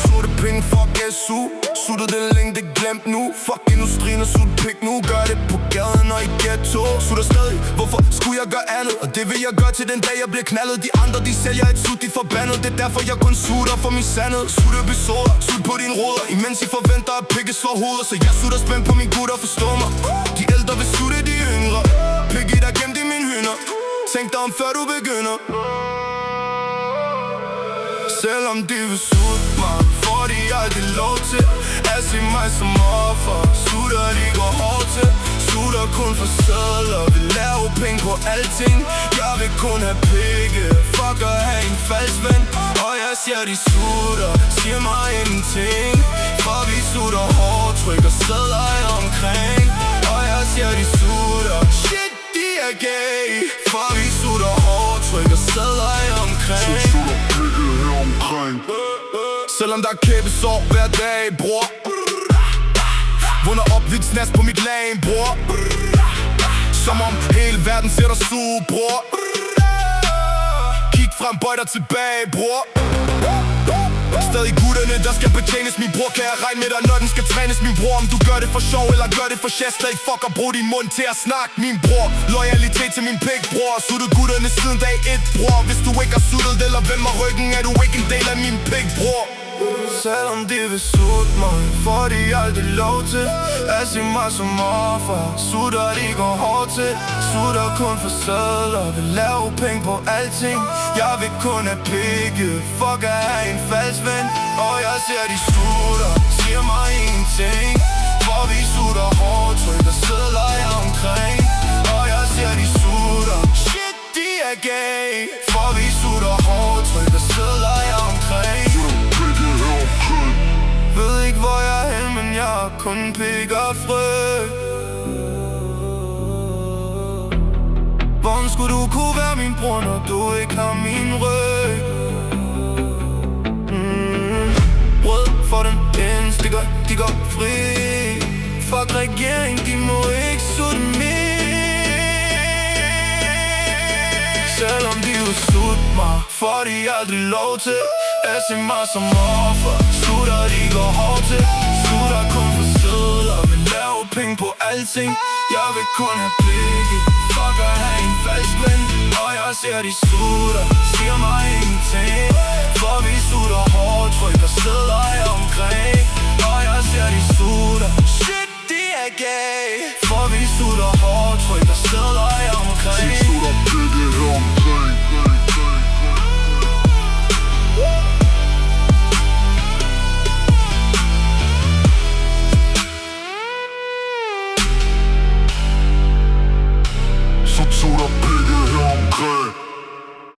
Sorte penge, fuck SU. Sutter den længde, glemt nu. Fuck industrien og sut pik nu. Gør det på gaden og i ghetto. Sutter stadig, hvorfor skulle jeg gøre andet? Og det vil jeg gøre til den dag jeg bliver knaldet. De andre de sælger et sut, de forbandet. Det er derfor jeg kun sutter for min sandhed. Sut episoder, sut på dine ruder. Imens I forventer at pikke slår hoveder. Så jeg sutter spændt på min gutter, forstå mig. De ældre vil sutte de yngre. Pikke der gemt i mine hynder. Tænk dig om før du begynder. Selvom de vil sutte mig, får de aldrig lov til at se mig som offer. Sutter de går hårdt til, sutter kun for sædler. Vil lave penge på alting, jeg vil kun have pikke. Fuck at have en falsk ven, og jeg siger de sutter, siger mig ingenting. For vi sutter hårdt, trykker sædler omkring. Og jeg siger de sutter, shit de er gay. For vi sutter hårdt, trykker sædler omkring. Selvom der er kæbesår hver dag, bror. Vågner op ved et snas på mit lane, bror. Som om hele verden ser dig suge, bror. Kig frem, bøj dig tilbage, bror. Stadig gutterne, der skal betjenes, min bror. Kan jeg regne med dig, når den skal trænes, min bror? Om du gør det for sjov, eller gør det for sjæst. Stadig fuck og brug din mund til at snakke, min bror. Loyalitet til min pik, bror. Suttet gutterne siden dag 1, bror. Hvis du ikke har suttet eller vender ryggen, er du ikke en del af min pik, bror. Selvom de vil sutte mig, får de aldrig lov til at se mig som offer. Sutter de går hårdt til, sutter kun for sædler. Vil lave penge på alting, jeg vil kun have pikke. Fuck at have en falsk ven, og jeg ser de sutter, siger mig ingenting. For vi sutter hårdt, trykker sædler omkring. Og jeg ser de sutter, shit de er gay. For vi sutter hårdt, trykker sædler omkring. Ved ikke hvor jeg er hen, men jeg har kun pik og frø. Hvordan skulle du kunne være min bror, når du ikke har min ryg? Brød for den indstikker, de går fri. Fuck regering, de må ikke sutte mig. Selvom de vil sutte mig, får de aldrig lov til at se mig som offer. Sutter de går hårdt til, sutter kun for sædler. Vil lave penge på alting, jeg vil kun have pikke. Fuck at have en falsk ven, og jeg ser de sutter, siger mig ingenting. For vi sutter hårdt, trykker sædler omkring. Og jeg ser de sutter, shit de er gay. For vi sutter hårdt, trykker sædler omkring. Sutter pikke omkring. Sutter pikke her omkring.